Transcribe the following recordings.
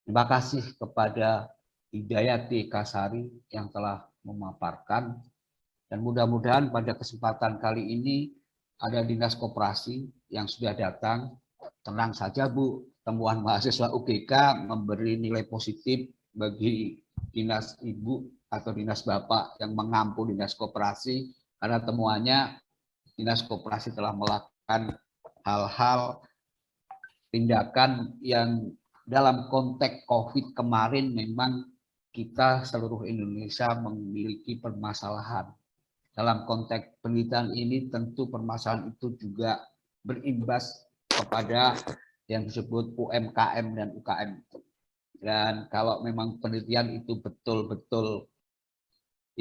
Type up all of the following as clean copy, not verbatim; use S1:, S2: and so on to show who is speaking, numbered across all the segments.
S1: Terima kasih kepada Hidayati Kasari yang telah memaparkan, dan mudah-mudahan pada kesempatan kali ini ada Dinas Koperasi yang sudah datang. Tenang saja Bu, temuan mahasiswa UGK memberi nilai positif bagi Dinas Ibu atau Dinas Bapak yang mengampu Dinas Koperasi, karena temuannya Dinas Koperasi telah melakukan hal-hal tindakan yang dalam konteks COVID kemarin memang kita seluruh Indonesia memiliki permasalahan. Dalam konteks penelitian ini tentu permasalahan itu juga berimbas kepada yang disebut UMKM dan UKM. Dan kalau memang penelitian itu betul-betul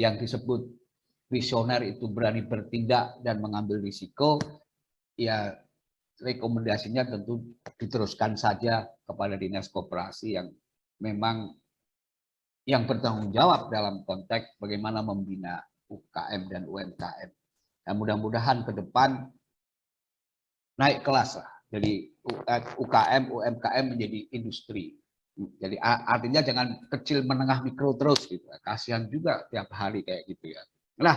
S1: yang disebut visioner itu berani bertindak dan mengambil risiko, ya rekomendasinya tentu diteruskan saja kepada Dinas Koperasi yang memang yang bertanggung jawab dalam konteks bagaimana membina UKM dan UMKM. Dan mudah-mudahan ke depan naik kelas lah. Jadi UKM, UMKM menjadi industri. Jadi artinya jangan kecil, menengah, mikro terus gitu. Kasihan juga tiap hari kayak gitu ya. Nah,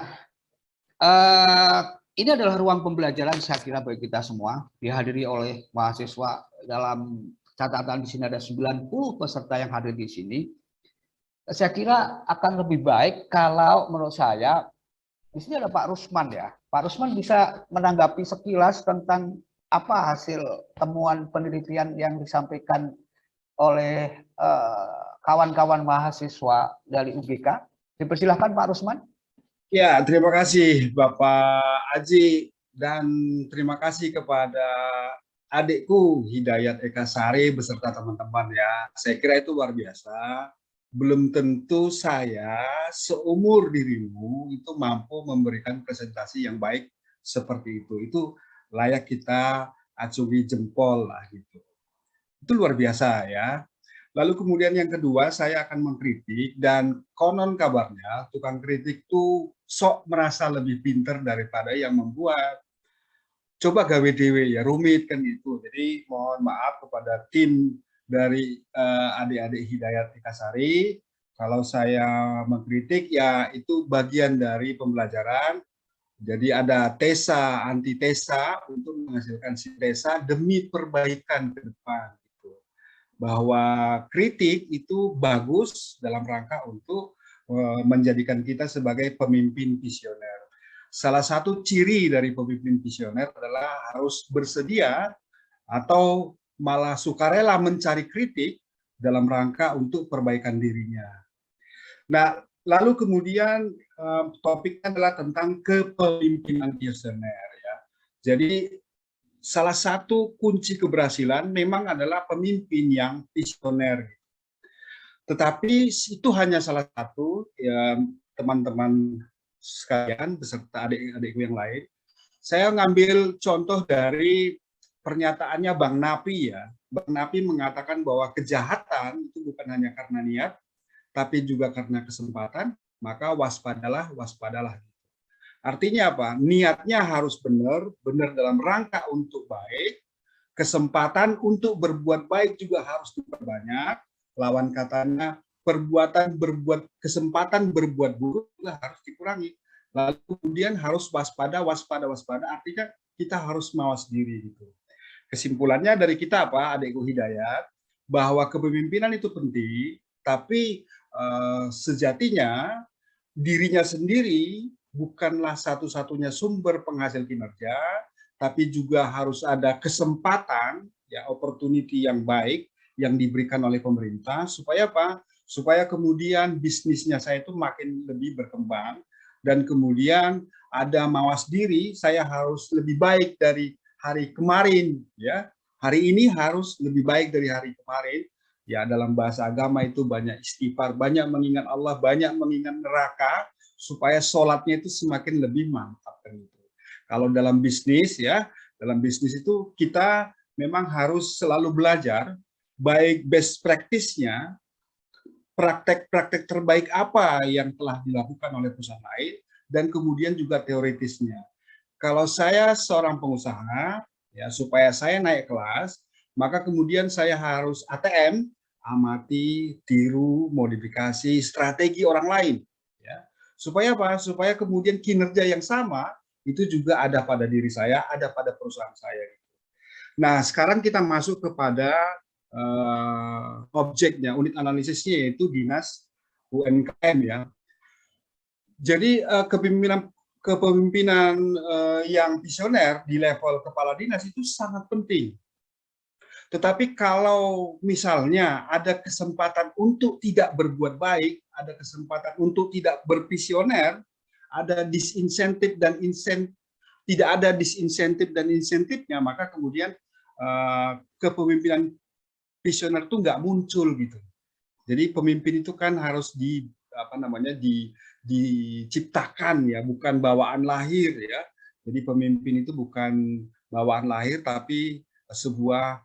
S1: ini adalah ruang pembelajaran saya kira bagi kita semua, dihadiri oleh mahasiswa. Dalam catatan di sini ada 90 peserta yang hadir di sini. Saya kira akan lebih baik kalau menurut saya, di sini ada Pak Rusman ya. Pak Rusman bisa menanggapi sekilas tentang apa hasil temuan penelitian yang disampaikan oleh kawan-kawan mahasiswa dari UGK. Dipersilahkan Pak Rusman.
S2: Ya, terima kasih Bapak Aji, dan terima kasih kepada adikku Hidayat Eka Sari beserta teman-teman ya. Saya kira itu luar biasa. Belum tentu saya seumur dirimu itu mampu memberikan presentasi yang baik seperti itu. Itu layak kita acungi jempol lah gitu. Itu luar biasa ya. Lalu kemudian yang kedua, saya akan mengkritik, dan konon kabarnya tukang kritik itu sok merasa lebih pinter daripada yang membuat. Coba gawe dewe ya, rumit kan gitu. Jadi mohon maaf kepada tim dari adik-adik Hidayat Ikasari, kalau saya mengkritik ya itu bagian dari pembelajaran. Jadi ada tesa, antitesa untuk menghasilkan sintesa demi perbaikan ke depan. Bahwa kritik itu bagus dalam rangka untuk menjadikan kita sebagai pemimpin visioner. Salah satu ciri dari pemimpin visioner adalah harus bersedia atau malah sukarela mencari kritik dalam rangka untuk perbaikan dirinya. Nah, lalu kemudian topiknya adalah tentang kepemimpinan visioner ya. Jadi salah satu kunci keberhasilan memang adalah pemimpin yang visioner. Tetapi itu hanya salah satu, ya teman-teman sekalian beserta adik-adikku yang lain. Saya ngambil contoh dari pernyataannya Bang Napi ya. Bang Napi mengatakan bahwa kejahatan itu bukan hanya karena niat, tapi juga karena kesempatan, maka waspadalah, waspadalah. Artinya apa? Niatnya harus benar, benar dalam rangka untuk baik, kesempatan untuk berbuat baik juga harus diperbanyak, lawan katanya perbuatan berbuat, kesempatan berbuat buruk juga harus dikurangi. Lalu kemudian harus waspada, waspada, waspada, artinya kita harus mawas diri gitu. Kesimpulannya dari kita apa, adikku Hidayat, bahwa kepemimpinan itu penting, tapi sejatinya dirinya sendiri bukanlah satu-satunya sumber penghasil kinerja, tapi juga harus ada kesempatan, ya opportunity yang baik yang diberikan oleh pemerintah, supaya apa? Supaya kemudian bisnisnya saya itu makin lebih berkembang, dan kemudian ada mawas diri, saya harus lebih baik dari hari kemarin, ya. Hari ini harus lebih baik dari hari kemarin. Ya, dalam bahasa agama itu banyak istighfar, banyak mengingat Allah, banyak mengingat neraka, supaya sholatnya itu semakin lebih mantap kan itu. Kalau dalam bisnis ya, dalam bisnis itu kita memang harus selalu belajar baik best practice-nya, praktek-praktek terbaik apa yang telah dilakukan oleh perusahaan lain, dan kemudian juga teoritisnya. Kalau saya seorang pengusaha, ya supaya saya naik kelas, maka kemudian saya harus ATM, amati, tiru, modifikasi strategi orang lain, ya. Supaya apa? Supaya kemudian kinerja yang sama itu juga ada pada diri saya, ada pada perusahaan saya. Nah, sekarang kita masuk kepada objeknya, unit analisisnya, yaitu Dinas UMKM, ya. Jadi kepemimpinan yang visioner di level kepala dinas itu sangat penting. Tetapi kalau misalnya ada kesempatan untuk tidak berbuat baik, ada kesempatan untuk tidak bervisioner, ada disinsentif dan insentif, tidak ada disinsentif dan insentifnya, maka kemudian kepemimpinan visioner itu nggak muncul gitu. Jadi pemimpin itu kan harus diciptakan, ya, bukan bawaan lahir, ya. Jadi pemimpin itu bukan bawaan lahir, tapi sebuah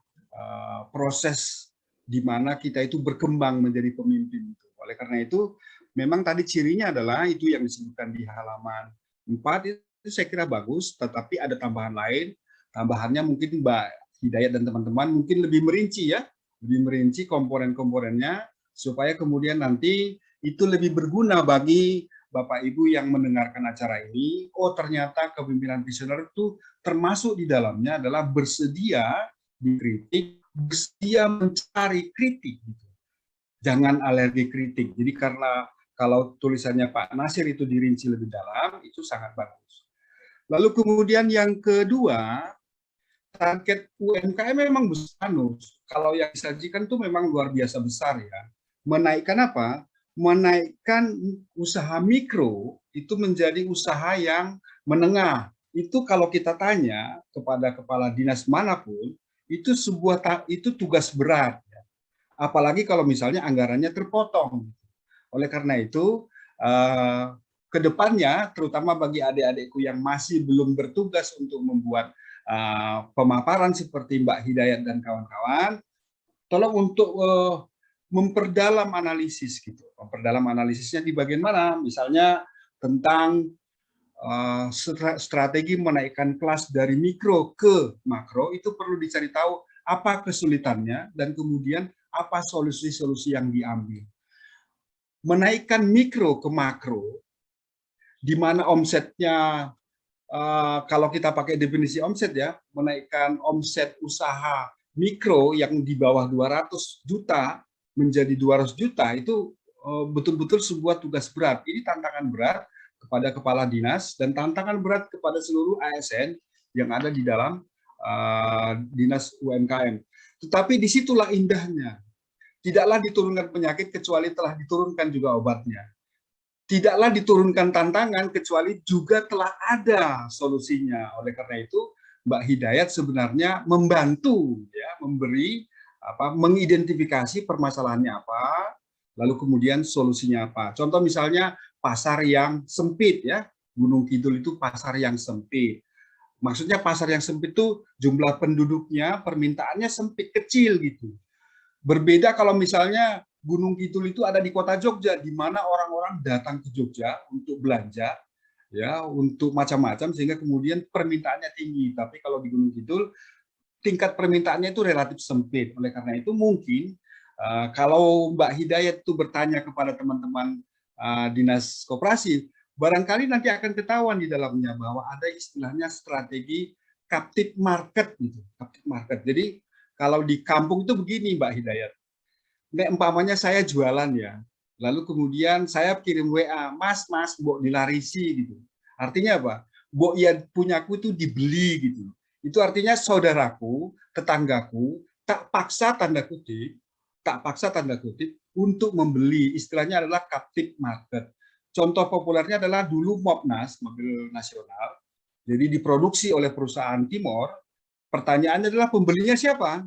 S2: proses di mana kita itu berkembang menjadi pemimpin. Oleh karena itu, memang tadi cirinya adalah itu yang disebutkan di halaman 4, itu saya kira bagus, tetapi ada tambahan lain. Tambahannya mungkin Mbak Hidayat dan teman-teman mungkin lebih merinci, ya, lebih merinci komponen-komponennya, supaya kemudian nanti itu lebih berguna bagi Bapak Ibu yang mendengarkan acara ini. Oh, ternyata kepemimpinan visioner itu termasuk di dalamnya adalah bersedia dikritik, bersedia mencari kritik. Jangan alergi kritik. Jadi karena kalau tulisannya Pak Nasir itu dirinci lebih dalam, itu sangat bagus. Lalu kemudian yang kedua, target UMKM memang besar. Kalau yang disajikan itu memang luar biasa besar, ya. Menaikkan apa? Menaikkan usaha mikro itu menjadi usaha yang menengah. Itu kalau kita tanya kepada kepala dinas manapun, itu tugas berat, ya. Apalagi kalau misalnya anggarannya terpotong. Oleh karena itu, ke depannya, terutama bagi adik-adikku yang masih belum bertugas untuk membuat pemaparan seperti Mbak Hidayat dan kawan-kawan, tolong untuk memperdalam analisis gitu. Memperdalam analisisnya di bagian mana? Misalnya tentang strategi menaikkan kelas dari mikro ke makro, itu perlu dicari tahu apa kesulitannya dan kemudian apa solusi-solusi yang diambil. Menaikkan mikro ke makro, di mana omsetnya, kalau kita pakai definisi omset, ya, menaikkan omset usaha mikro yang di bawah 200 juta menjadi 200 juta, itu betul-betul sebuah tugas berat. Ini tantangan berat kepada kepala dinas dan tantangan berat kepada seluruh ASN yang ada di dalam dinas UMKM. Tetapi disitulah indahnya. Tidaklah diturunkan penyakit kecuali telah diturunkan juga obatnya. Tidaklah diturunkan tantangan kecuali juga telah ada solusinya. Oleh karena itu, Mbak Hidayat sebenarnya membantu, ya, mengidentifikasi permasalahannya apa, lalu kemudian solusinya apa. Contoh misalnya pasar yang sempit, ya, Gunung Kidul itu pasar yang sempit. Maksudnya pasar yang sempit itu jumlah penduduknya, permintaannya sempit, kecil gitu. Berbeda kalau misalnya Gunung Kidul itu ada di kota Jogja, di mana orang-orang datang ke Jogja untuk belanja, ya, untuk macam-macam, sehingga kemudian permintaannya tinggi. Tapi kalau di Gunung Kidul, tingkat permintaannya itu relatif sempit. Oleh karena itu mungkin kalau Mbak Hidayat itu bertanya kepada teman-teman dinas koperasi, barangkali nanti akan ketahuan di dalamnya bahwa ada istilahnya strategi captive market gitu. Captive market. Jadi kalau di kampung itu begini, Mbak Hidayat. Umpamanya saya jualan, ya. Lalu kemudian saya kirim WA, Mas, mbok dilarisi gitu. Artinya apa? Mbok ya punyaku itu dibeli gitu. Itu artinya saudaraku, tetanggaku tak paksa tanda kutip untuk membeli. Istilahnya adalah captive market. Contoh populernya adalah dulu Mopnas, mobil nasional. Jadi diproduksi oleh perusahaan Timor. Pertanyaannya adalah pembelinya siapa?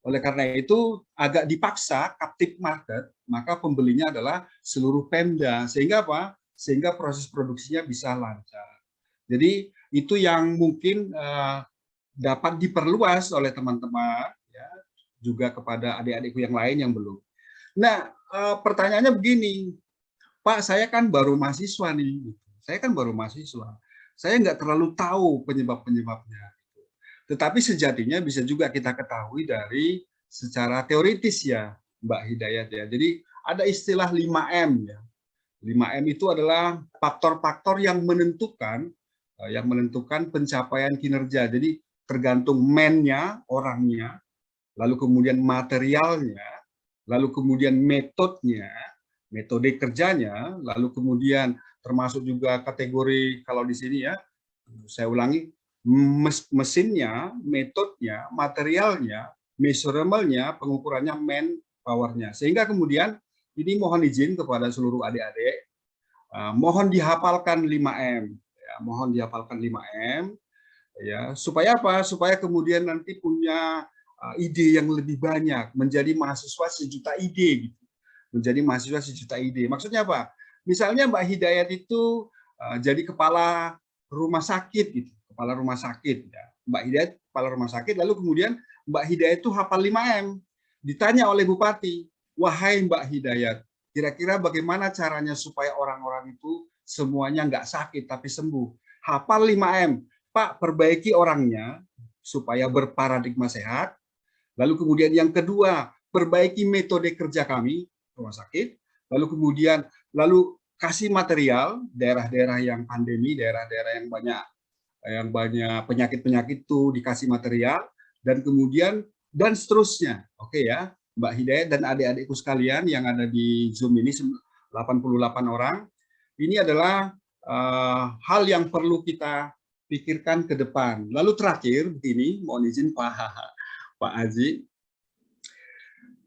S2: Oleh karena itu agak dipaksa captive market, maka pembelinya adalah seluruh Pemda. Sehingga apa? Sehingga proses produksinya bisa lancar. Jadi itu yang mungkin dapat diperluas oleh teman-teman, ya, juga kepada adik-adikku yang lain yang belum. Nah, pertanyaannya begini, Pak, saya kan baru mahasiswa nih. Saya kan baru mahasiswa. Saya nggak terlalu tahu penyebab-penyebabnya. Tetapi sejatinya bisa juga kita ketahui dari secara teoritis, ya. Mbak Hidayat ya. Jadi ada istilah 5M ya. 5M itu adalah faktor-faktor yang menentukan pencapaian kinerja. Jadi tergantung man-nya, orangnya, lalu kemudian materialnya, lalu kemudian metodenya, metode kerjanya, lalu kemudian termasuk juga kategori kalau di sini ya, saya ulangi, mesinnya, metodenya, materialnya, measurable-nya, pengukurannya, manpower-nya. Sehingga kemudian ini mohon izin kepada seluruh adik-adik, mohon dihafalkan 5M. Ya, mohon dihafalkan 5M. Ya, supaya apa? Supaya kemudian nanti punya ide yang lebih banyak, menjadi mahasiswa sejuta ide gitu. Menjadi mahasiswa sejuta ide. Maksudnya apa? Misalnya Mbak Hidayat itu jadi kepala rumah sakit gitu, kepala rumah sakit ya. Mbak Hidayat kepala rumah sakit, lalu kemudian Mbak Hidayat itu hafal 5M. Ditanya oleh bupati, "Wahai Mbak Hidayat, kira-kira bagaimana caranya supaya orang-orang itu semuanya nggak sakit tapi sembuh?" Hafal 5M. "Pak, perbaiki orangnya supaya berparadigma sehat. Lalu kemudian yang kedua, perbaiki metode kerja kami, rumah sakit. Lalu kemudian, kasih material, daerah-daerah yang pandemi, daerah-daerah yang banyak penyakit-penyakit itu dikasih material, dan kemudian, dan seterusnya. Oke ya, Mbak Hidayat dan adik-adikku sekalian yang ada di Zoom ini, 88 orang, ini adalah hal yang perlu kita pikirkan ke depan. Lalu terakhir, begini, mohon izin Pak Aji,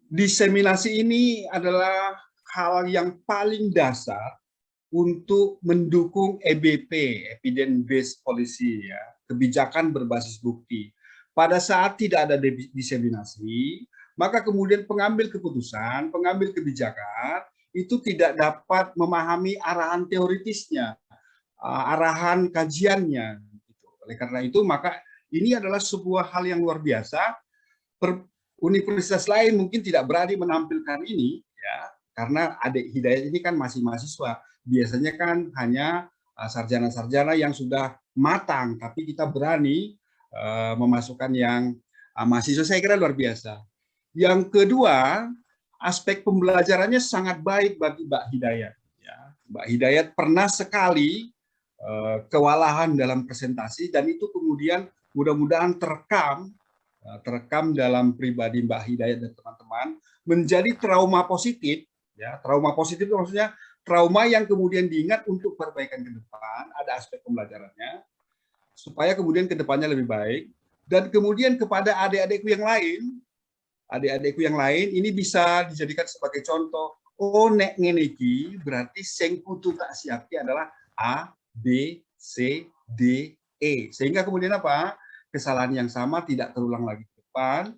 S2: diseminasi ini adalah hal yang paling dasar untuk mendukung EBP, Evidence Based Policy, ya, kebijakan berbasis bukti. Pada saat tidak ada diseminasi, maka kemudian pengambil keputusan, pengambil kebijakan itu tidak dapat memahami arahan teoritisnya, arahan kajiannya. Oleh karena itu, maka ini adalah sebuah hal yang luar biasa. Universitas lain mungkin tidak berani menampilkan ini, ya, karena adik Hidayat ini kan masih mahasiswa. Biasanya kan hanya sarjana-sarjana yang sudah matang, tapi kita berani memasukkan yang mahasiswa. Saya kira luar biasa. Yang kedua, aspek pembelajarannya sangat baik bagi Mbak Hidayat. Ya, Mbak Hidayat pernah sekali kewalahan dalam presentasi, dan itu kemudian mudah-mudahan terekam dalam pribadi Mbak Hidayat dan teman-teman menjadi trauma positif. Ya, trauma positif itu maksudnya trauma yang kemudian diingat untuk perbaikan ke depan. Ada aspek pembelajarannya supaya kemudian ke depannya lebih baik. Dan kemudian kepada adik-adikku yang lain, ini bisa dijadikan sebagai contoh. Oh, nek ngene iki berarti sing kudu tak siapke adalah A, B, C, D, E. Sehingga kemudian apa? Kesalahan yang sama tidak terulang lagi ke depan.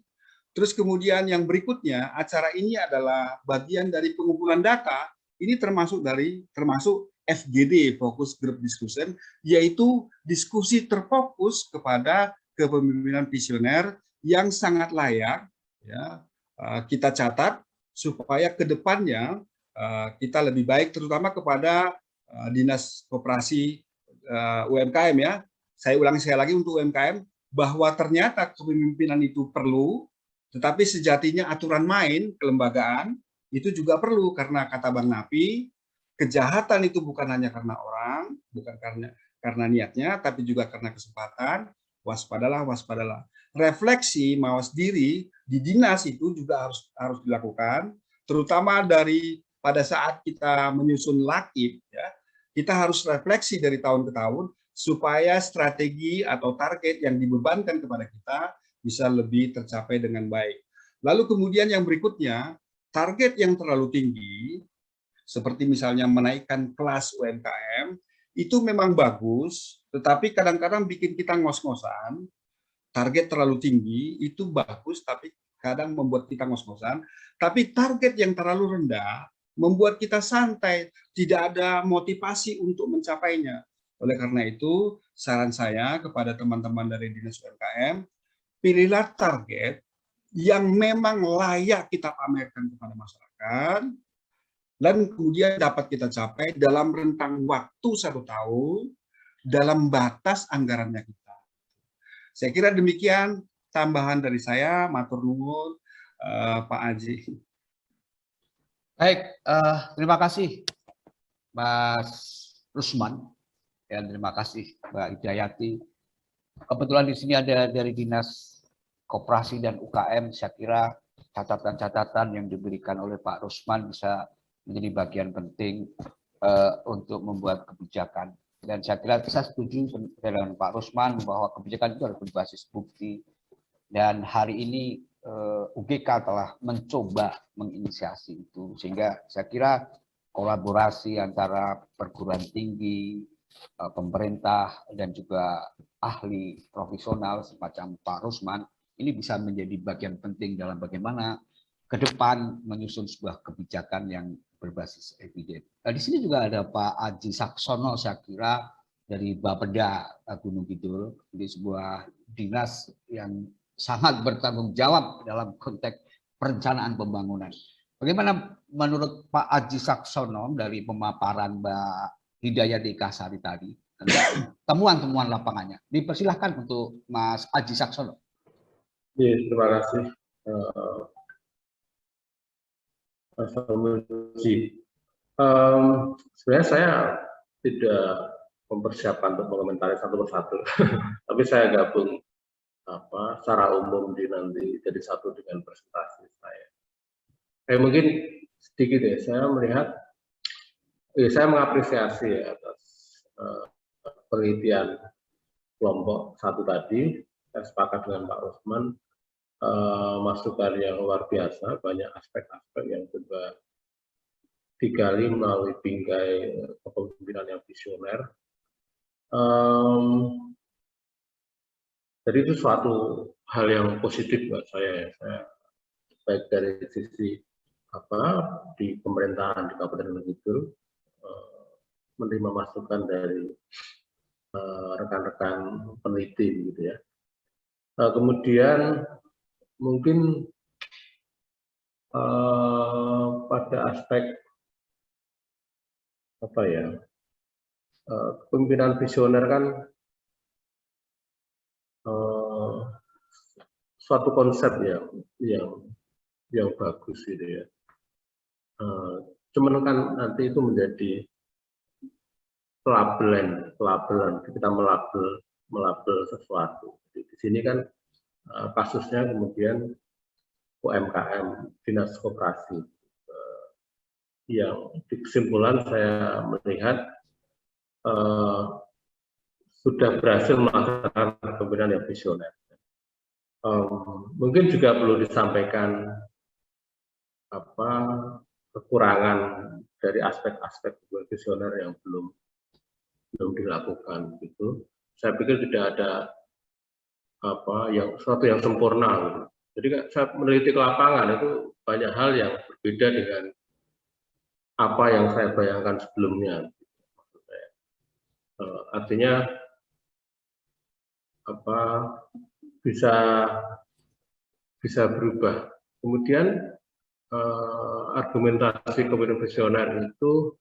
S2: Terus kemudian yang berikutnya, acara ini adalah bagian dari pengumpulan data. Ini termasuk FGD, Focus Group Discussion, yaitu diskusi terfokus kepada kepemimpinan visioner yang sangat layak, ya, kita catat supaya ke depannya kita lebih baik, terutama kepada Dinas Koperasi UMKM, ya. Saya ulangi sekali lagi untuk UMKM, bahwa ternyata kepemimpinan itu perlu, tetapi sejatinya aturan main kelembagaan itu juga perlu, karena kata Bang Napi, kejahatan itu bukan hanya karena orang, bukan karena niatnya, tapi juga karena kesempatan. Waspadalah, waspadalah. Refleksi mawas diri di dinas itu juga harus dilakukan, terutama pada saat kita menyusun lakib, ya, kita harus refleksi dari tahun ke tahun supaya strategi atau target yang dibebankan kepada kita bisa lebih tercapai dengan baik. Lalu kemudian yang berikutnya, target yang terlalu tinggi, seperti misalnya menaikkan kelas UMKM, itu memang bagus, tetapi kadang-kadang bikin kita ngos-ngosan. Target terlalu tinggi, itu bagus, tapi kadang membuat kita ngos-ngosan. Tapi target yang terlalu rendah, membuat kita santai, tidak ada motivasi untuk mencapainya. Oleh karena itu, saran saya kepada teman-teman dari Dinas UMKM, pilihlah target yang memang layak kita pamerkan kepada masyarakat, dan kemudian dapat kita capai dalam rentang waktu 1 tahun, dalam batas anggarannya kita. Saya kira demikian tambahan dari saya, matur nuwun Pak Aji.
S1: Baik, terima kasih Mas Rusman dan terima kasih Mbak Hidayati. Kebetulan di sini ada dari Dinas Koperasi dan UKM, saya kira catatan-catatan yang diberikan oleh Pak Rusman bisa menjadi bagian penting untuk membuat kebijakan. Dan saya kira saya setuju dengan Pak Rusman bahwa kebijakan itu harus berbasis bukti. Dan hari ini UGK telah mencoba menginisiasi itu, sehingga saya kira kolaborasi antara perguruan tinggi, pemerintah, dan juga ahli profesional semacam Pak Rusman ini bisa menjadi bagian penting dalam bagaimana ke depan menyusun sebuah kebijakan yang berbasis evidence. Nah, di sini juga ada Pak Aji Saksono, saya kira dari Bapeda Gunung Kidul, di sebuah dinas yang sangat bertanggung jawab dalam konteks perencanaan pembangunan. Bagaimana menurut Pak Aji Saksono dari pemaparan Mbak Hidayati Ekasari tadi, temuan-temuan lapangannya? Dipersilahkan untuk Mas Aji Saksono.
S3: Ya, terima kasih. Mas Muji. Sebenarnya saya tidak mempersiapkan untuk mengomentari satu persatu, tapi saya gabung secara umum nanti jadi satu dengan presentasi saya. Mungkin sedikit ya, saya melihat, saya mengapresiasi atas penelitian kelompok satu tadi. Saya sepakat dengan Pak Rusman, masukan yang luar biasa, banyak aspek-aspek yang juga digali melalui bingkai kepemimpinan yang visioner. Jadi itu suatu hal yang positif buat saya. Saya baik dari sisi di pemerintahan di Kabupaten Gunung Kidul, menerima masukan dari rekan-rekan peneliti gitu ya. Kemudian mungkin pada aspek kepemimpinan visioner kan suatu konsep yang bagus gitu ya. Cuman kan nanti itu menjadi pelabelan kita melabel sesuatu. Jadi di sini kan kasusnya kemudian UMKM, Dinas Koperasi, yang di kesimpulan saya melihat sudah berhasil melaksanakan kepemimpinan yang visioner. Mungkin juga perlu disampaikan kekurangan dari aspek-aspek visioner yang belum dilakukan gitu. Saya pikir tidak ada sesuatu yang sempurna gitu. Jadi saya meneliti ke lapangan itu banyak hal yang berbeda dengan apa yang saya bayangkan sebelumnya. Artinya bisa berubah. Kemudian argumentasi kepemimpinan visioner itu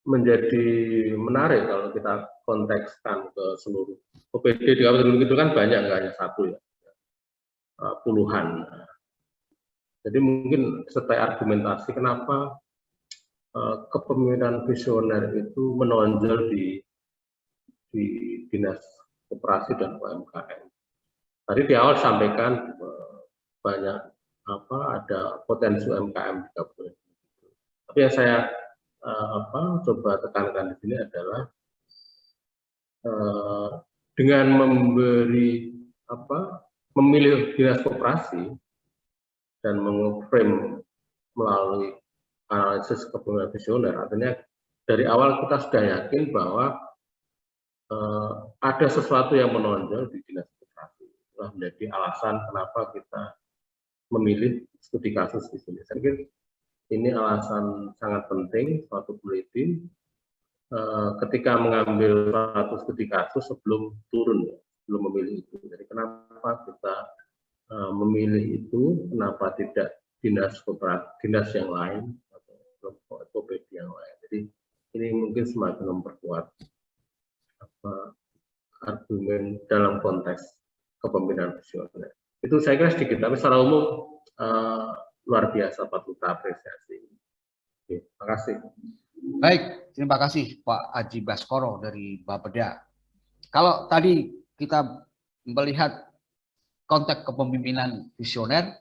S3: menjadi menarik kalau kita kontekskan ke seluruh OPD di Kabupaten Gunung Kidul kan banyak, nggak hanya satu ya, puluhan. Jadi mungkin sebagai argumentasi kenapa kepemimpinan visioner itu menonjol di Dinas Koperasi dan UMKM. Tadi di awal sampaikan banyak ada potensi UMKM di Kabupaten Gunung Kidul. Tapi yang saya coba tekankan di sini adalah dengan memilih dinas koperasi dan mengframe melalui analisis kepemimpinan visioner, artinya dari awal kita sudah yakin bahwa ada sesuatu yang menonjol di dinas koperasi. Itulah menjadi alasan kenapa kita memilih studi kasus di sini. Saya pikir ini alasan sangat penting suatu peneliti ketika mengambil suatu studi kasus sebelum turun, sebelum memilih itu. Jadi kenapa kita memilih itu, kenapa tidak dinas yang lain atau OPD yang lain. Jadi ini mungkin semakin memperkuat argumen dalam konteks kepemimpinan visioner. Itu saya kira sedikit, tapi secara umum luar biasa, patut kita apresiasi. Oke, terima kasih.
S1: Baik, terima kasih Pak Aji Baskoro dari Bapeda. Kalau tadi kita melihat konteks kepemimpinan visioner,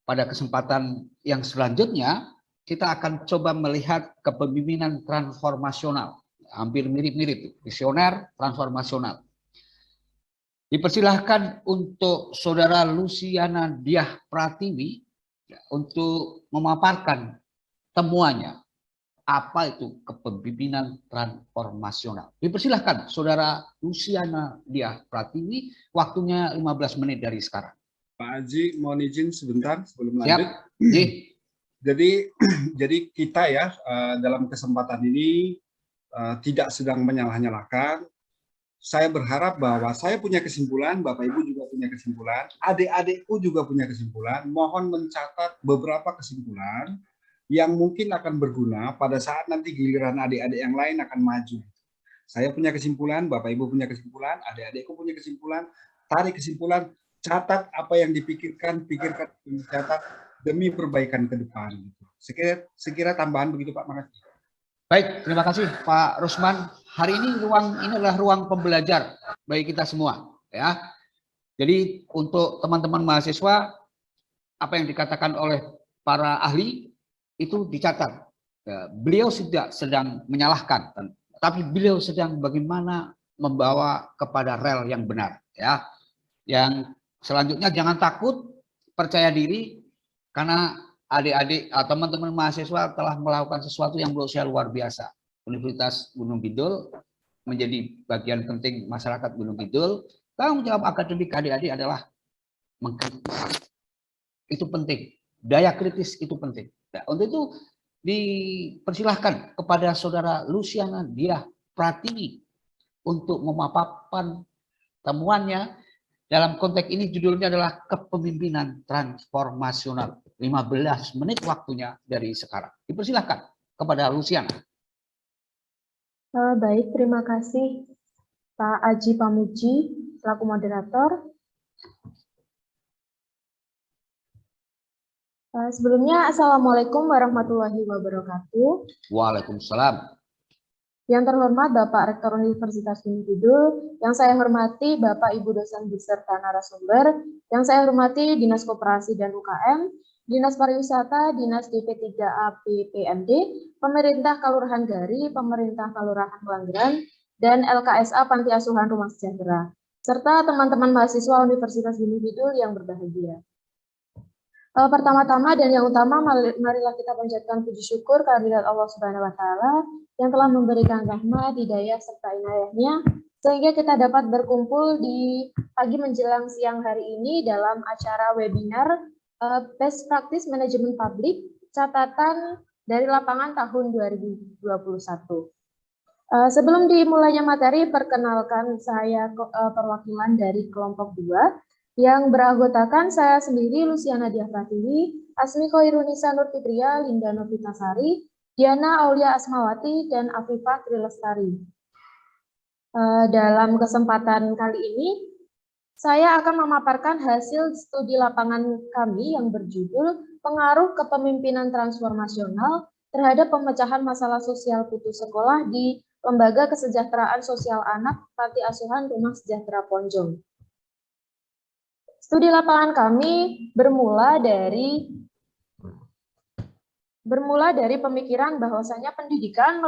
S1: pada kesempatan yang selanjutnya kita akan coba melihat kepemimpinan transformasional. Hampir mirip-mirip, visioner, transformasional. Dipersilahkan untuk Saudara Luciana Diah Pratiwi untuk memaparkan temuannya. Apa itu kepemimpinan transformasional? Dipersilahkan Saudara Luciana Diah Pratiwi, waktunya 15 menit dari sekarang.
S2: Pak Aji, mohon izin sebentar sebelum
S1: Siap.
S2: lanjut. Jadi kita ya dalam kesempatan ini tidak sedang menyalah-nyalahkan. Saya berharap bahwa saya punya kesimpulan, Bapak Ibu juga punya kesimpulan, adik-adikku juga punya kesimpulan. Mohon mencatat beberapa kesimpulan yang mungkin akan berguna pada saat nanti giliran adik-adik yang lain akan maju. Saya punya kesimpulan, Bapak Ibu punya kesimpulan, adik-adikku punya kesimpulan, tarik kesimpulan, catat apa yang dipikirkan, pikirkan, catat demi perbaikan ke depan. Sekira tambahan begitu Pak, makasih.
S1: Baik, terima kasih Pak Rusman. Hari ini adalah ruang pembelajar bagi kita semua, ya. Jadi untuk teman-teman mahasiswa, apa yang dikatakan oleh para ahli itu dicatat. Beliau tidak sedang menyalahkan, tapi beliau sedang bagaimana membawa kepada rel yang benar, ya. Yang selanjutnya jangan takut, percaya diri, karena adik-adik atau teman-teman mahasiswa telah melakukan sesuatu yang menurut saya luar biasa. Universitas Gunung Kidul menjadi bagian penting masyarakat Gunung Kidul. Tanggung jawab akademik adik-adik adalah mengkritis. Itu penting. Daya kritis itu penting. Nah, untuk itu dipersilahkan kepada Saudara Luciana Diah Pratiwi untuk memaparkan temuannya. Dalam konteks ini judulnya adalah kepemimpinan transformasional. 15 menit waktunya dari sekarang. Dipersilahkan kepada Luciana.
S4: Baik, terima kasih Pak Aji Pamuji selaku moderator. Sebelumnya, Assalamualaikum warahmatullahi wabarakatuh.
S1: Waalaikumsalam.
S4: Yang terhormat Bapak Rektor Universitas Gunung Kidul, yang saya hormati Bapak Ibu dosen beserta narasumber, yang saya hormati Dinas Koperasi dan UKM, Dinas Pariwisata, Dinas DP3A PPMD, Pemerintah Kelurahan Gari, Pemerintah Kelurahan Pelanggeran, dan LKSA Panti Asuhan Rumah Sejahtera, serta teman-teman mahasiswa Universitas Gunung Kidul yang berbahagia. Pertama-tama dan yang utama, marilah kita panjatkan puji syukur kehadirat Allah Subhanahu wa Ta'ala yang telah memberikan rahmat, hidayah, serta inayahnya, sehingga kita dapat berkumpul di pagi menjelang siang hari ini dalam acara webinar Best Practice Management Public, catatan dari lapangan tahun 2021. Sebelum dimulainya materi, perkenalkan saya perwakilan dari kelompok 2, yang beranggotakan saya sendiri, Luciana Diah Pratiwi, Asmi Khoirunisa Nur Fitria, Linda Novitasari, Diana Aulia Asmawati, dan Afifah Trilestari. Dalam kesempatan kali ini, saya akan memaparkan hasil studi lapangan kami yang berjudul Pengaruh Kepemimpinan Transformasional terhadap Pemecahan Masalah Sosial Putus Sekolah di Lembaga Kesejahteraan Sosial Anak Panti Asuhan Rumah Sejahtera Ponjong. Studi lapangan kami bermula dari pemikiran bahwasanya pendidikan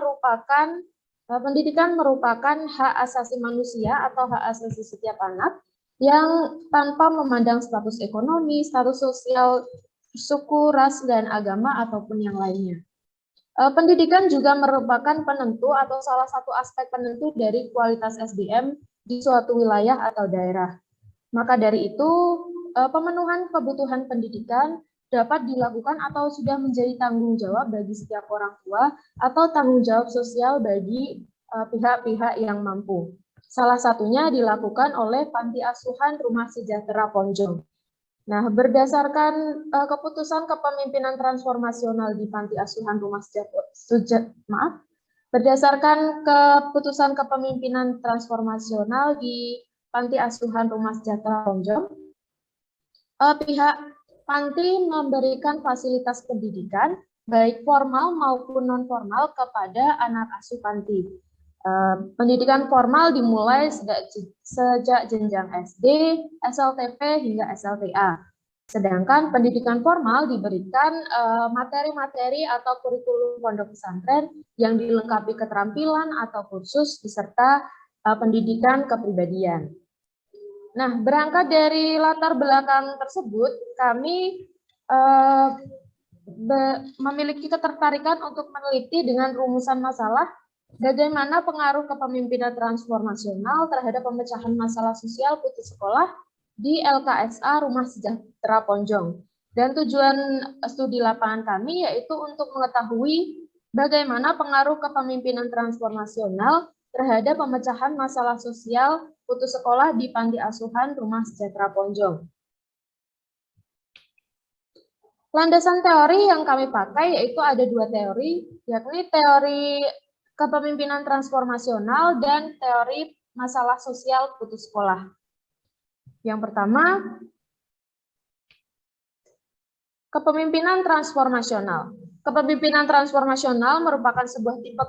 S4: merupakan hak asasi manusia atau hak asasi setiap anak yang tanpa memandang status ekonomi, status sosial, suku, ras, dan agama ataupun yang lainnya. Pendidikan juga merupakan penentu atau salah satu aspek penentu dari kualitas SDM di suatu wilayah atau daerah. Maka dari itu, pemenuhan kebutuhan pendidikan dapat dilakukan atau sudah menjadi tanggung jawab bagi setiap orang tua atau tanggung jawab sosial bagi pihak-pihak yang mampu. Salah satunya dilakukan oleh Panti Asuhan Rumah Sejahtera Ponjong. Nah, berdasarkan keputusan kepemimpinan transformasional di Panti Asuhan Rumah berdasarkan keputusan kepemimpinan transformasional di Panti Asuhan Rumah Sejahtera Ponjong, pihak panti memberikan fasilitas pendidikan baik formal maupun non-formal kepada anak asuh panti. Pendidikan formal dimulai sejak jenjang SD, SLTP hingga SLTA. Sedangkan pendidikan formal diberikan materi-materi atau kurikulum pondok pesantren yang dilengkapi keterampilan atau kursus beserta pendidikan kepribadian. Nah, berangkat dari latar belakang tersebut, kami memiliki ketertarikan untuk meneliti dengan rumusan masalah bagaimana pengaruh kepemimpinan transformasional terhadap pemecahan masalah sosial putus sekolah di LKSA Rumah Sejahtera Ponjong. Dan tujuan studi lapangan kami yaitu untuk mengetahui bagaimana pengaruh kepemimpinan transformasional terhadap pemecahan masalah sosial putus sekolah di Panti Asuhan Rumah Sejahtera Ponjong. Landasan teori yang kami pakai yaitu ada dua teori, yakni teori kepemimpinan transformasional dan teori masalah sosial putus sekolah. Yang pertama, kepemimpinan transformasional. Kepemimpinan transformasional merupakan sebuah tipe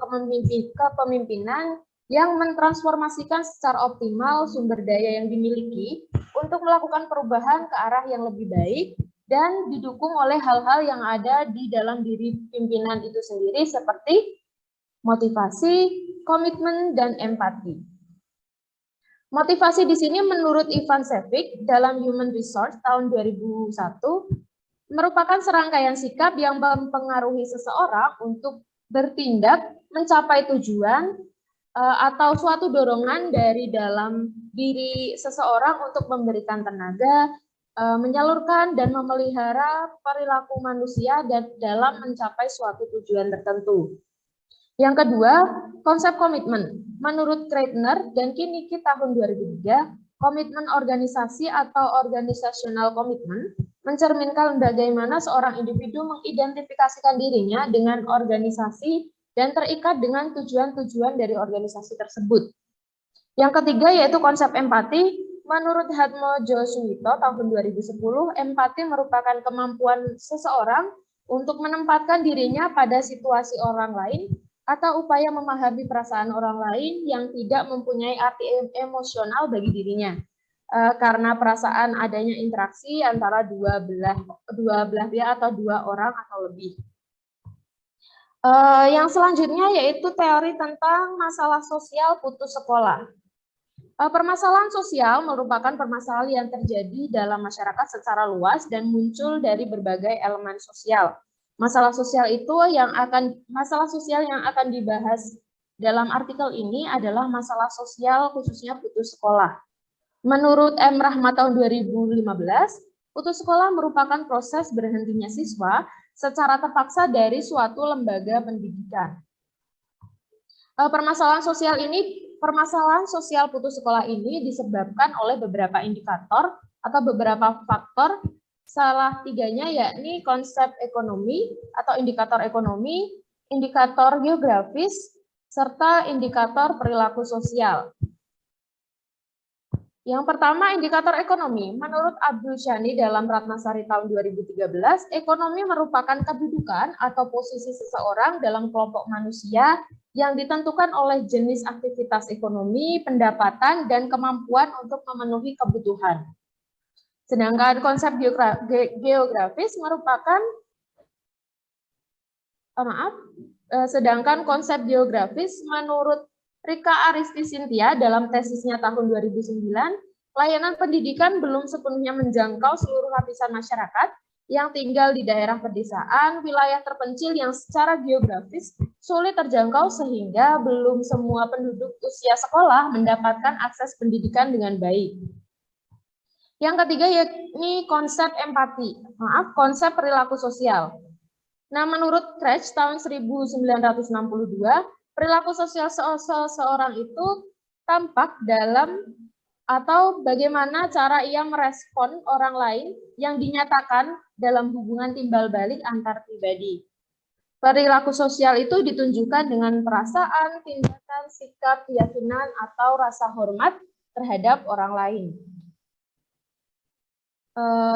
S4: kepemimpinan yang mentransformasikan secara optimal sumber daya yang dimiliki untuk melakukan perubahan ke arah yang lebih baik dan didukung oleh hal-hal yang ada di dalam diri pimpinan itu sendiri seperti motivasi, komitmen, dan empati. Motivasi di sini menurut Ivan Šević dalam Human Resource tahun 2001 merupakan serangkaian sikap yang mempengaruhi seseorang untuk bertindak mencapai tujuan atau suatu dorongan dari dalam diri seseorang untuk memberikan tenaga, menyalurkan dan memelihara perilaku manusia dan dalam mencapai suatu tujuan tertentu. Yang kedua, konsep komitmen. Menurut Kreitner dan Kinnicky tahun 2003, komitmen organisasi atau organisasional komitmen mencerminkan bagaimana seorang individu mengidentifikasikan dirinya dengan organisasi dan terikat dengan tujuan-tujuan dari organisasi tersebut. Yang ketiga yaitu konsep empati. Menurut Hatmojo-Suwito tahun 2010, empati merupakan kemampuan seseorang untuk menempatkan dirinya pada situasi orang lain atau upaya memahami perasaan orang lain yang tidak mempunyai arti emosional bagi dirinya. Karena perasaan adanya interaksi antara dua belah pihak atau dua orang atau lebih. Yang selanjutnya yaitu teori tentang masalah sosial putus sekolah. Permasalahan sosial merupakan permasalahan yang terjadi dalam masyarakat secara luas dan muncul dari berbagai elemen sosial. Masalah sosial yang akan dibahas dalam artikel ini adalah masalah sosial khususnya putus sekolah. Menurut M. Rahmat tahun 2015, putus sekolah merupakan proses berhentinya siswa secara terpaksa dari suatu lembaga pendidikan. Permasalahan sosial putus sekolah ini disebabkan oleh beberapa indikator atau beberapa faktor, salah tiganya yakni konsep ekonomi atau indikator ekonomi, indikator geografis, serta indikator perilaku sosial. Yang pertama, indikator ekonomi. Menurut Abdul Shani dalam Ratnasari tahun 2013, ekonomi merupakan kedudukan atau posisi seseorang dalam kelompok manusia yang ditentukan oleh jenis aktivitas ekonomi, pendapatan, dan kemampuan untuk memenuhi kebutuhan. Sedangkan konsep geografis merupakan menurut Rika Aristi Sintia dalam tesisnya tahun 2009, layanan pendidikan belum sepenuhnya menjangkau seluruh lapisan masyarakat yang tinggal di daerah pedesaan, wilayah terpencil yang secara geografis sulit terjangkau sehingga belum semua penduduk usia sekolah mendapatkan akses pendidikan dengan baik. Yang ketiga yakni konsep empati, konsep perilaku sosial. Nah, menurut Kretsch tahun 1962, perilaku sosial seseorang itu tampak dalam atau bagaimana cara ia merespon orang lain yang dinyatakan dalam hubungan timbal balik antar pribadi. Perilaku sosial itu ditunjukkan dengan perasaan, tindakan, sikap, keyakinan, atau rasa hormat terhadap orang lain.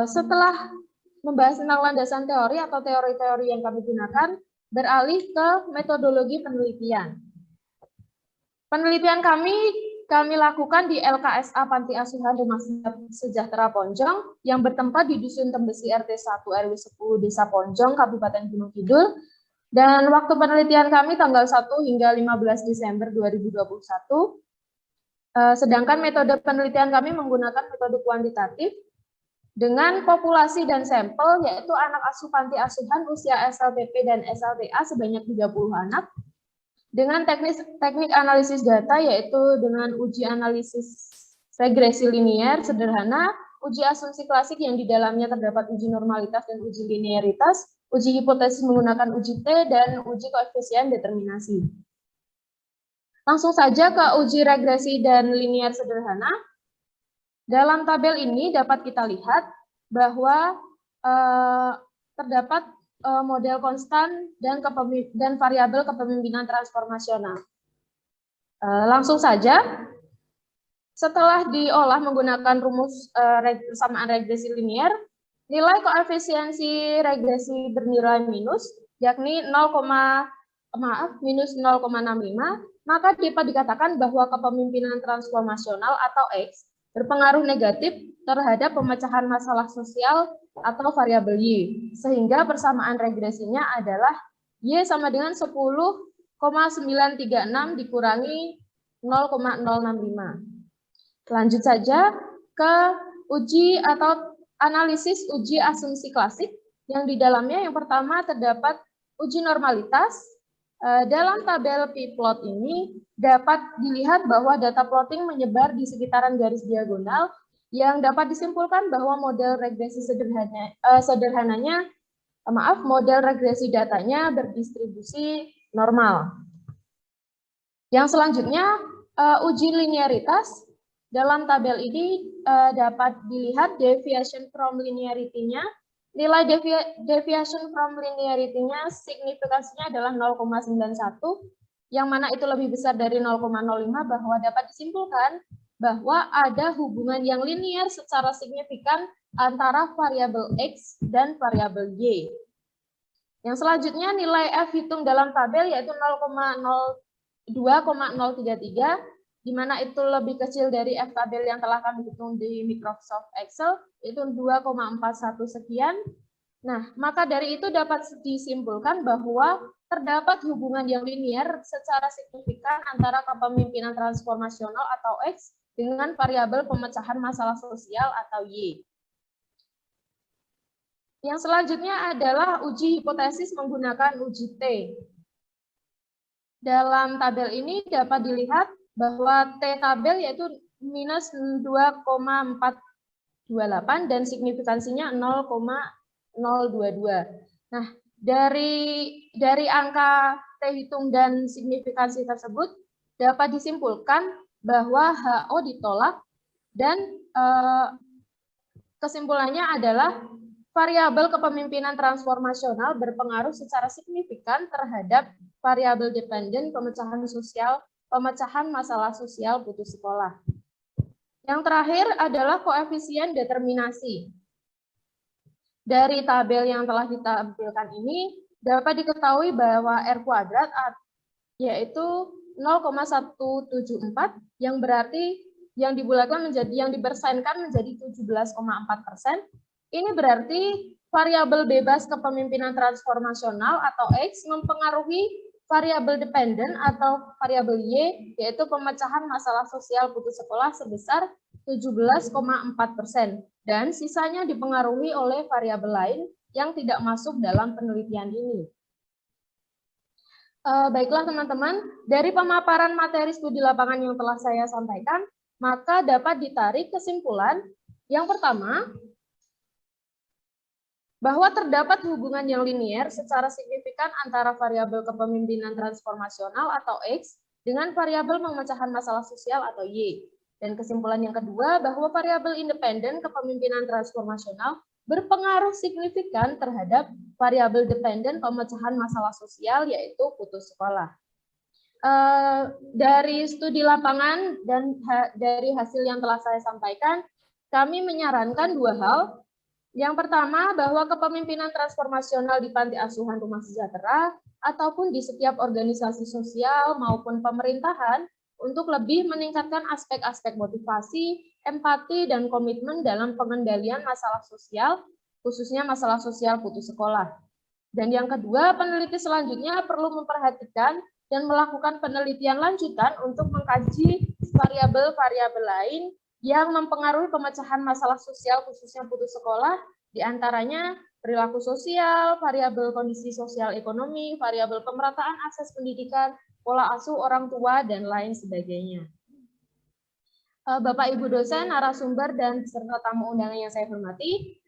S4: Setelah membahas tentang landasan teori atau teori-teori yang kami gunakan, beralih ke metodologi penelitian. Penelitian kami lakukan di LKSA Panti Asuhan Rumah Sejahtera Ponjong yang bertempat di Dusun Tembesi RT 1 RW 10 Desa Ponjong, Kabupaten Gunung Kidul. Dan waktu penelitian kami tanggal 1 hingga 15 Desember 2021. Sedangkan metode penelitian kami menggunakan metode kuantitatif dengan populasi dan sampel, yaitu anak asuh panti asuhan usia SLTP dan SLTA sebanyak 30 anak, dengan teknik analisis data, yaitu dengan uji analisis regresi linier sederhana, uji asumsi klasik yang di dalamnya terdapat uji normalitas dan uji linearitas, uji hipotesis menggunakan uji T, dan uji koefisien determinasi. Langsung saja ke uji regresi dan linier sederhana. Dalam tabel ini dapat kita lihat bahwa terdapat model konstan dan variabel kepemimpinan transformasional. Langsung saja, setelah diolah menggunakan rumus persamaan regresi linier, nilai koefisiensi regresi bernilai minus, yakni minus 0,65, maka dapat dikatakan bahwa kepemimpinan transformasional atau X berpengaruh negatif terhadap pemecahan masalah sosial atau variabel Y, sehingga persamaan regresinya adalah Y sama dengan 10,936 dikurangi 0,065. Lanjut saja ke uji atau analisis uji asumsi klasik, yang di dalamnya yang pertama terdapat uji normalitas. Dalam tabel p-plot ini dapat dilihat bahwa data plotting menyebar di sekitaran garis diagonal yang dapat disimpulkan bahwa model regresi model regresi datanya berdistribusi normal. Yang selanjutnya uji linearitas. Dalam tabel ini dapat dilihat deviation from linearity-nya. Nilai deviation from linearity-nya signifikansinya adalah 0,91, yang mana itu lebih besar dari 0,05, bahwa dapat disimpulkan bahwa ada hubungan yang linier secara signifikan antara variabel X dan variabel Y. Yang selanjutnya nilai F hitung dalam tabel yaitu 2,033, di mana itu lebih kecil dari F tabel yang telah kami hitung di Microsoft Excel, yaitu 2,41 sekian. Nah, maka dari itu dapat disimpulkan bahwa terdapat hubungan yang linier secara signifikan antara kepemimpinan transformasional atau X dengan variabel pemecahan masalah sosial atau Y. Yang selanjutnya adalah uji hipotesis menggunakan uji T. Dalam tabel ini dapat dilihat bahwa T tabel yaitu minus 2,428 dan signifikansinya 0,022. Nah, dari angka T hitung dan signifikansi tersebut dapat disimpulkan bahwa HO ditolak dan kesimpulannya adalah variabel kepemimpinan transformasional berpengaruh secara signifikan terhadap variabel dependen pemecahan masalah sosial putus sekolah. Yang terakhir adalah koefisien determinasi. Dari tabel yang telah ditampilkan ini dapat diketahui bahwa R kuadrat yaitu 0,174 yang berarti yang dibulatkan yang dipersenkan menjadi 17,4%. Ini berarti variabel bebas kepemimpinan transformasional atau X mempengaruhi variabel dependen atau variabel Y, yaitu pemecahan masalah sosial putus sekolah sebesar 17,4%, dan sisanya dipengaruhi oleh variabel lain yang tidak masuk dalam penelitian ini. Baiklah teman-teman, dari pemaparan materi studi lapangan yang telah saya sampaikan, maka dapat ditarik kesimpulan yang pertama, bahwa terdapat hubungan yang linier secara signifikan antara variabel kepemimpinan transformasional atau X dengan variabel pemecahan masalah sosial atau Y. Dan kesimpulan yang kedua, bahwa variabel independen kepemimpinan transformasional berpengaruh signifikan terhadap variabel dependen pemecahan masalah sosial, yaitu putus sekolah. Dari studi lapangan dan dari hasil yang telah saya sampaikan, kami menyarankan dua hal. Yang pertama, bahwa kepemimpinan transformasional di Panti Asuhan Rumah Sejahtera ataupun di setiap organisasi sosial maupun pemerintahan untuk lebih meningkatkan aspek-aspek motivasi, empati, dan komitmen dalam pengendalian masalah sosial, khususnya masalah sosial putus sekolah. Dan yang kedua, peneliti selanjutnya perlu memperhatikan dan melakukan penelitian lanjutan untuk mengkaji variabel-variabel lain yang mempengaruhi pemecahan masalah sosial khususnya putus sekolah, diantaranya perilaku sosial, variabel kondisi sosial ekonomi, variabel pemerataan akses pendidikan, pola asuh orang tua, dan lain sebagainya. Bapak Ibu dosen, narasumber, dan peserta tamu undangan yang saya hormati,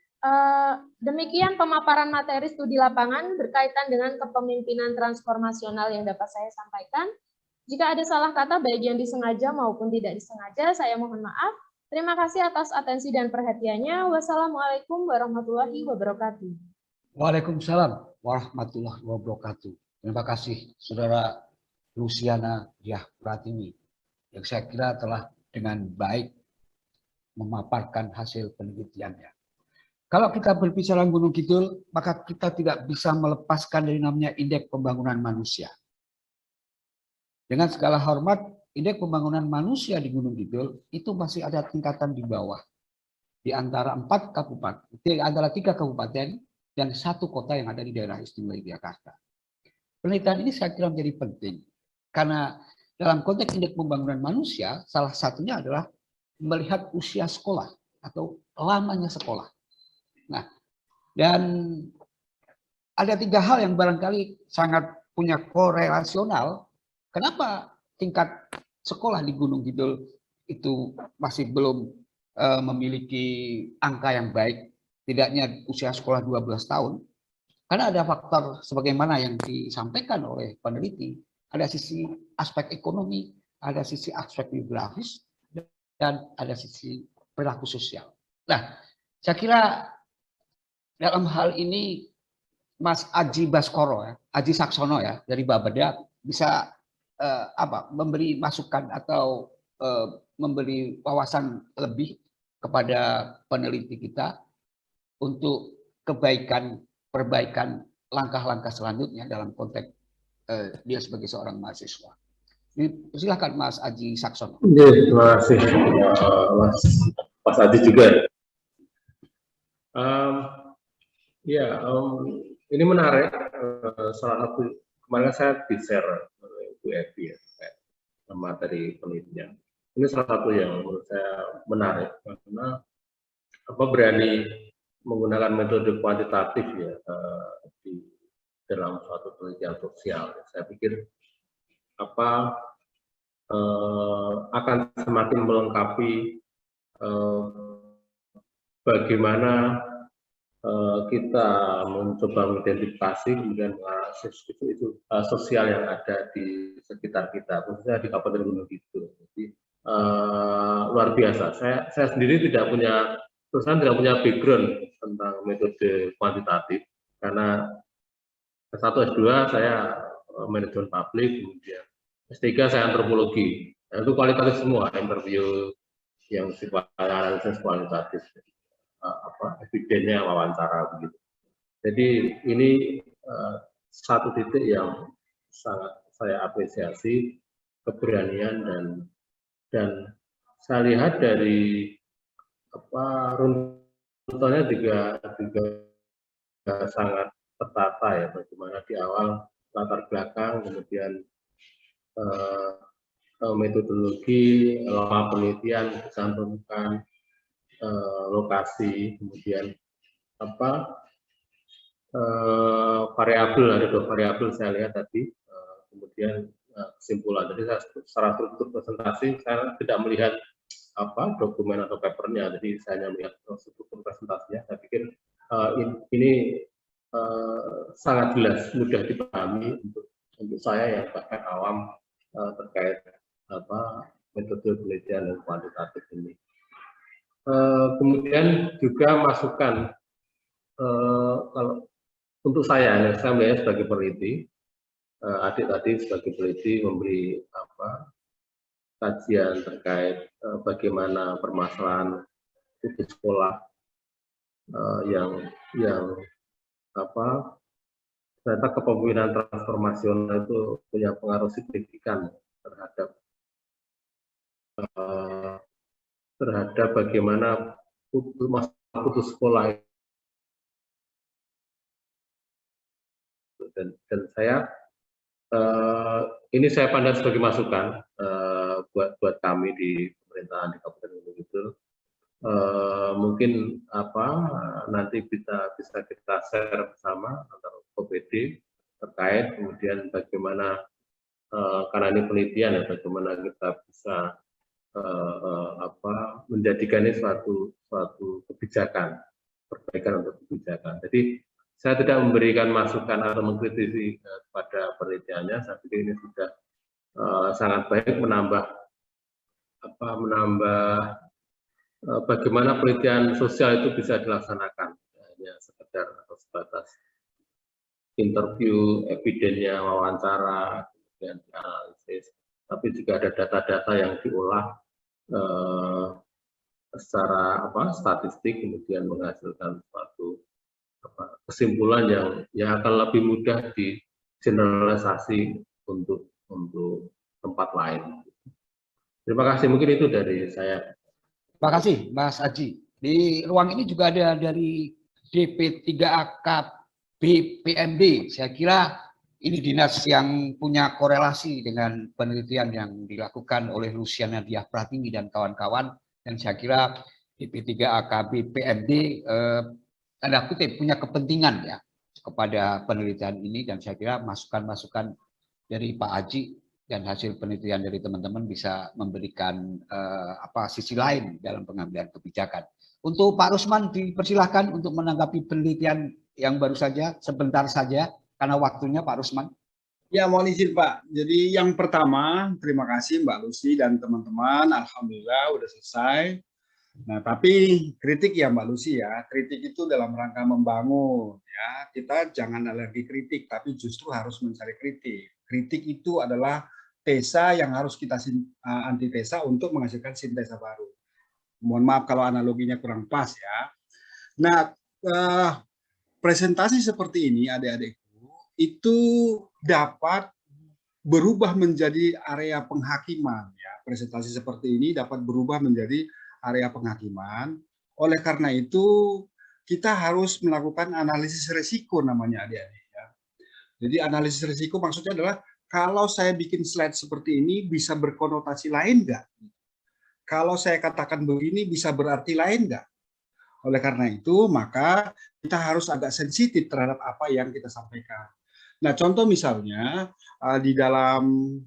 S4: demikian pemaparan materi studi lapangan berkaitan dengan kepemimpinan transformasional yang dapat saya sampaikan. Jika ada salah kata baik yang disengaja maupun tidak disengaja, saya mohon maaf. Terima kasih atas atensi dan perhatiannya. Wassalamualaikum warahmatullahi wabarakatuh.
S1: Waalaikumsalam warahmatullahi wabarakatuh. Terima kasih Saudara Luciana Diah Pratimi yang saya kira telah dengan baik memaparkan hasil penelitiannya. Kalau kita berbicara Gunung Kidul, maka kita tidak bisa melepaskan dari namanya Indeks Pembangunan Manusia. Dengan segala hormat, Indeks Pembangunan Manusia di Gunung Kidul itu masih ada tingkatan di bawah. Di antara 4 kabupaten, di antara 3 kabupaten dan 1 kota yang ada di daerah istimewa Yogyakarta. Penelitian ini saya kira menjadi penting karena dalam konteks Indeks Pembangunan Manusia, salah satunya adalah melihat usia sekolah atau lamanya sekolah. Nah, dan ada 3 hal yang barangkali sangat punya korelasional. Kenapa tingkat sekolah di Gunung Kidul itu masih belum memiliki angka yang baik, tidaknya usia sekolah 12 tahun? Karena ada faktor sebagaimana yang disampaikan oleh peneliti, ada sisi aspek ekonomi, ada sisi aspek geografis, dan ada sisi perilaku sosial. Nah, saya kira dalam hal ini Mas Aji Baskoro, Aji Saksono ya dari Bapeda bisa memberi masukan atau memberi wawasan lebih kepada peneliti kita untuk perbaikan langkah-langkah selanjutnya dalam konteks dia sebagai seorang mahasiswa. Silakan Mas Aji Saksono.
S3: Terima kasih Mas Aji juga. Ini menarik. Salah satu kemarin saya di-share oleh Bu Evi ya, materi penelitian. Ini salah satu yang menurut saya menarik karena berani menggunakan metode kuantitatif ya di dalam suatu penelitian sosial. Saya pikir akan semakin melengkapi bagaimana kita mencoba mengidentifikasi kemudian menganalisis itu sosial yang ada di sekitar kita, khususnya di Kabupaten Gunung Kidul. Jadi luar biasa. Saya sendiri tidak punya background tentang metode kuantitatif karena S1 S2 saya manajemen publik, kemudian S3 saya antropologi. Nah, itu kualitatif semua, interview yang sifat analisis kualitatif. Evidennya wawancara begitu. Jadi ini satu titik yang sangat saya apresiasi, keberanian dan saya lihat dari runtutannya juga sangat tertata ya, bagaimana di awal latar belakang, kemudian metodologi, lama penelitian, dicantumkan lokasi, kemudian variabel, ada 2 variabel saya lihat tadi, kemudian kesimpulan. Jadi secara struktur presentasi saya tidak melihat dokumen atau papernya, jadi saya hanya melihat struktur presentasinya. Saya pikir ini sangat jelas, mudah dipahami untuk saya yang bahkan awam terkait metode penelitian dan kuantitatif ini. Kemudian juga masukan kalau untuk saya melihat sebagai peneliti, adik tadi sebagai peneliti memberi kajian terkait bagaimana permasalahan putus sekolah yang apa ternyata kepemimpinan transformasional itu punya pengaruh signifikan terhadap bagaimana putus sekolah. Dan saya ini saya pandang sebagai masukan buat kami di pemerintahan di Kabupaten Gunung Kidul. Mungkin nanti bisa kita share bersama antara OPD terkait kemudian bagaimana karena ini penelitian ya, bagaimana kita bisa menjadikannya suatu kebijakan, perbaikan untuk kebijakan. Jadi saya tidak memberikan masukan atau mengkritisi pada penelitiannya. Saya pikir ini sudah sangat baik menambah bagaimana penelitian sosial itu bisa dilaksanakan. Hanya sekedar atau sebatas interview, evidennya, wawancara, kemudian analisis, tapi juga ada data-data yang diolah secara statistik, kemudian menghasilkan suatu kesimpulan yang akan lebih mudah digeneralisasi untuk tempat lain. Terima kasih, mungkin itu dari saya.
S1: Terima kasih Mas Aji. Di ruang ini juga ada dari DP3AK BPMD. Saya kira ini dinas yang punya korelasi dengan penelitian yang dilakukan oleh Luciana Diah Pratiwi dan kawan-kawan. Dan saya kira DP3AK BPMD tanda kutip punya kepentingan ya kepada penelitian ini, dan saya kira masukan-masukan dari Pak Aji dan hasil penelitian dari teman-teman bisa memberikan sisi lain dalam pengambilan kebijakan. Untuk Pak Rusman dipersilahkan untuk menanggapi penelitian yang baru saja, sebentar saja karena waktunya Pak Rusman.
S2: Ya, mohon izin Pak. Jadi yang pertama, terima kasih Mbak Lucy dan teman-teman. Alhamdulillah udah selesai. Nah, tapi kritik ya Mbak Lucy ya, kritik itu dalam rangka membangun ya. Kita jangan alergi kritik, tapi justru harus mencari kritik. Kritik itu adalah tesa yang harus kita antitesa untuk menghasilkan sintesa baru. Mohon maaf kalau analoginya kurang pas ya. Nah, presentasi seperti ini adik-adikku itu dapat berubah menjadi area penghakiman ya. Presentasi seperti ini dapat berubah menjadi area penghakiman. Oleh karena itu kita harus melakukan analisis risiko namanya adik-adik ya. Jadi analisis risiko maksudnya adalah kalau saya bikin slide seperti ini bisa berkonotasi lain nggak? Kalau saya katakan begini bisa berarti lain nggak? Oleh karena itu maka kita harus agak sensitif terhadap apa yang kita sampaikan. Nah, contoh misalnya di dalam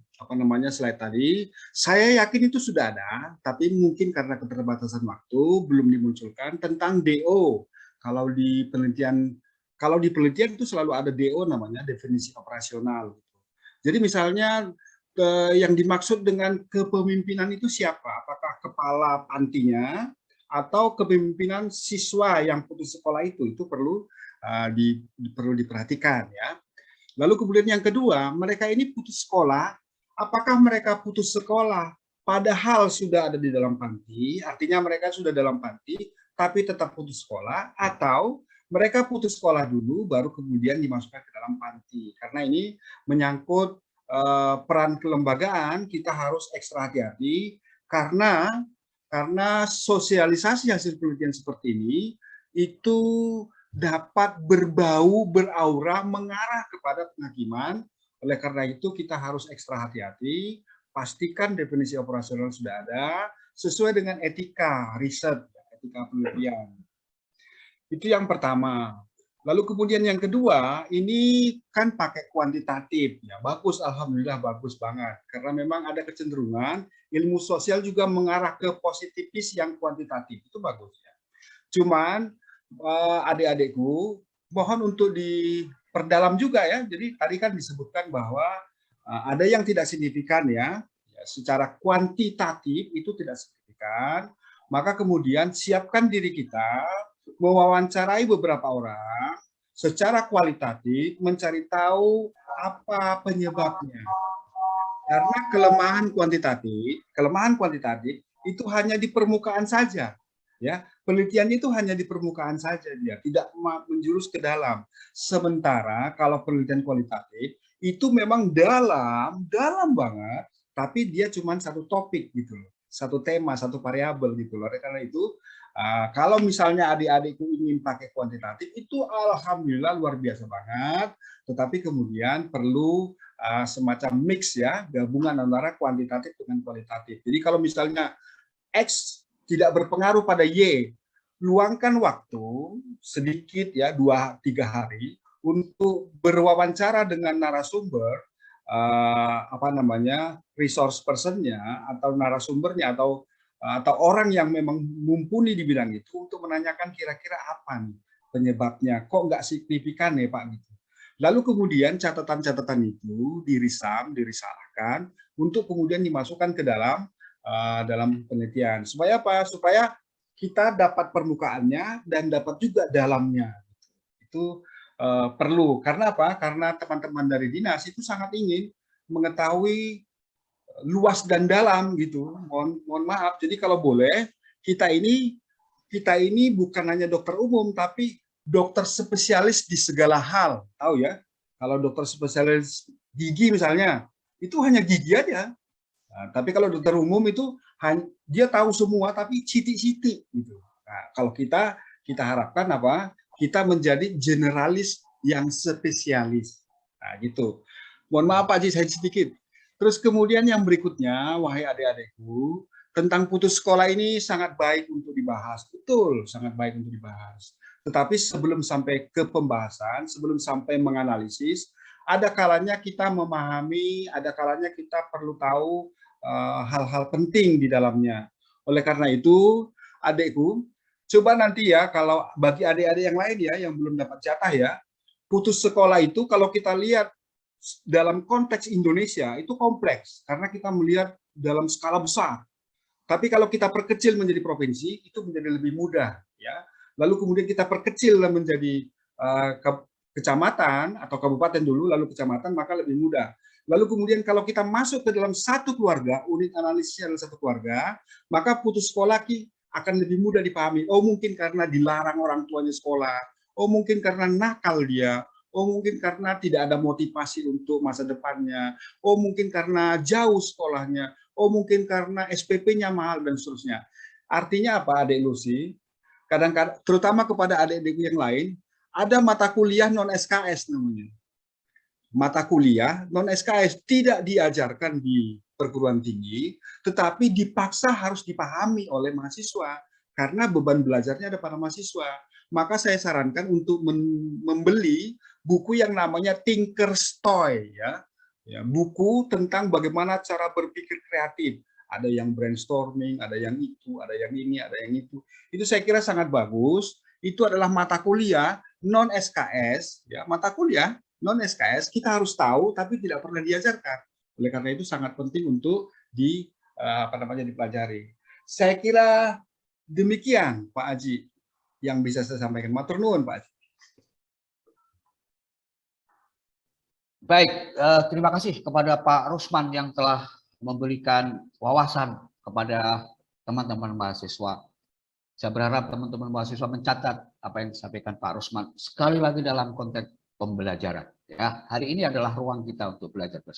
S2: slide tadi, saya yakin itu sudah ada, tapi mungkin karena keterbatasan waktu belum dimunculkan tentang DO. Kalau di penelitian itu selalu ada DO namanya definisi operasional. Jadi misalnya yang dimaksud dengan kepemimpinan itu siapa? Apakah kepala pantinya atau kepemimpinan siswa yang putus sekolah itu perlu diperhatikan ya. Lalu kemudian yang kedua, mereka ini putus sekolah, apakah mereka putus sekolah padahal sudah ada di dalam panti, artinya mereka sudah dalam panti tapi tetap putus sekolah, atau mereka putus sekolah dulu baru kemudian dimasukkan ke dalam panti. Karena ini menyangkut peran kelembagaan, kita harus ekstra hati-hati karena sosialisasi hasil penelitian seperti ini itu dapat berbau, beraura, mengarah kepada penghakiman. Oleh karena itu kita harus ekstra hati-hati, pastikan definisi operasional sudah ada, sesuai dengan etika riset, etika penelitian. Itu yang pertama. Lalu kemudian yang kedua, ini kan pakai kuantitatif, ya bagus, alhamdulillah bagus banget. Karena memang ada kecenderungan ilmu sosial juga mengarah ke positifis yang kuantitatif, itu bagus ya. Cuman adik-adikku, mohon untuk diperdalam juga ya. Jadi tadi kan disebutkan bahwa ada yang tidak signifikan ya, secara kuantitatif itu tidak signifikan. Maka kemudian siapkan diri kita mewawancarai beberapa orang secara kualitatif, mencari tahu apa penyebabnya. Karena kelemahan kuantitatif itu hanya di permukaan saja. Ya, penelitiannya itu hanya di permukaan saja, dia tidak menjurus ke dalam. Sementara kalau penelitian kualitatif itu memang dalam banget, tapi dia cuma satu topik gitu loh, satu tema, satu variabel gitu loh. Karena itu kalau misalnya adik-adikku ingin pakai kuantitatif itu alhamdulillah luar biasa banget, tetapi kemudian perlu semacam mix ya, gabungan antara kuantitatif dengan kualitatif. Jadi kalau misalnya X tidak berpengaruh pada Y, luangkan waktu sedikit ya 2-3 hari untuk berwawancara dengan narasumber, resource personnya atau narasumbernya atau orang yang memang mumpuni di bidang itu untuk menanyakan kira-kira apa nih penyebabnya, kok nggak signifikan ya Pak gitu. Lalu kemudian catatan-catatan itu dirisalahkan untuk kemudian dimasukkan ke dalam penelitian. Supaya apa? Supaya kita dapat permukaannya dan dapat juga dalamnya. Itu perlu. Karena apa? Karena teman-teman dari dinas itu sangat ingin mengetahui luas dan dalam gitu. Mohon maaf. Jadi kalau boleh kita ini bukan hanya dokter umum tapi dokter spesialis di segala hal. Tahu ya? Kalau dokter spesialis gigi misalnya, itu hanya gigi aja. Nah, tapi kalau dokter umum itu dia tahu semua tapi sitik-sitik gitu. Nah, kalau kita harapkan apa? Kita menjadi generalis yang spesialis. Nah, gitu. Mohon maaf Pak Haji, saya sedikit. Terus kemudian yang berikutnya, wahai adik-adikku, tentang putus sekolah ini sangat baik untuk dibahas. Betul, sangat baik untuk dibahas. Tetapi sebelum sampai ke pembahasan, sebelum sampai menganalisis, ada kalanya kita memahami, ada kalanya kita perlu tahu hal-hal penting di dalamnya. Oleh karena itu, adikku, coba nanti ya, kalau bagi adik-adik yang lain ya, yang belum dapat jatah ya, putus sekolah itu kalau kita lihat dalam konteks Indonesia itu kompleks, karena kita melihat dalam skala besar. Tapi kalau kita perkecil menjadi provinsi, itu menjadi lebih mudah. Ya. Lalu kemudian kita perkecil menjadi kecamatan atau kabupaten dulu, lalu kecamatan, maka lebih mudah. Lalu kemudian kalau kita masuk ke dalam satu keluarga, unit analisisnya adalah satu keluarga, maka putus sekolah akan lebih mudah dipahami. Oh mungkin karena dilarang orang tuanya sekolah, oh mungkin karena nakal dia, oh mungkin karena tidak ada motivasi untuk masa depannya, oh mungkin karena jauh sekolahnya, oh mungkin karena SPP-nya mahal dan seterusnya. Artinya apa adik Lucy? Kadang-kadang, terutama kepada adik-adik yang lain, ada mata kuliah non-SKS namanya. Mata kuliah non-SKS tidak diajarkan di perguruan tinggi, tetapi dipaksa harus dipahami oleh mahasiswa, karena beban belajarnya ada pada mahasiswa. Maka saya sarankan untuk membeli buku yang namanya Tinker's Toy, ya, buku tentang bagaimana cara berpikir kreatif. Ada yang brainstorming, ada yang itu, ada yang ini, ada yang itu. Itu saya kira sangat bagus. Itu adalah mata kuliah non-SKS, ya, mata kuliah non-SKS kita harus tahu tapi tidak pernah diajarkan. Oleh karena itu sangat penting untuk dipelajari. Saya kira demikian Pak Haji yang bisa saya sampaikan. Matur nuwun Pak Haji.
S1: Baik, terima kasih kepada Pak Rusman yang telah memberikan wawasan kepada teman-teman mahasiswa. Saya berharap teman-teman mahasiswa mencatat apa yang disampaikan Pak Rusman sekali lagi dalam konteks pembelajaran. Ya, hari ini adalah ruang kita untuk belajar bersama.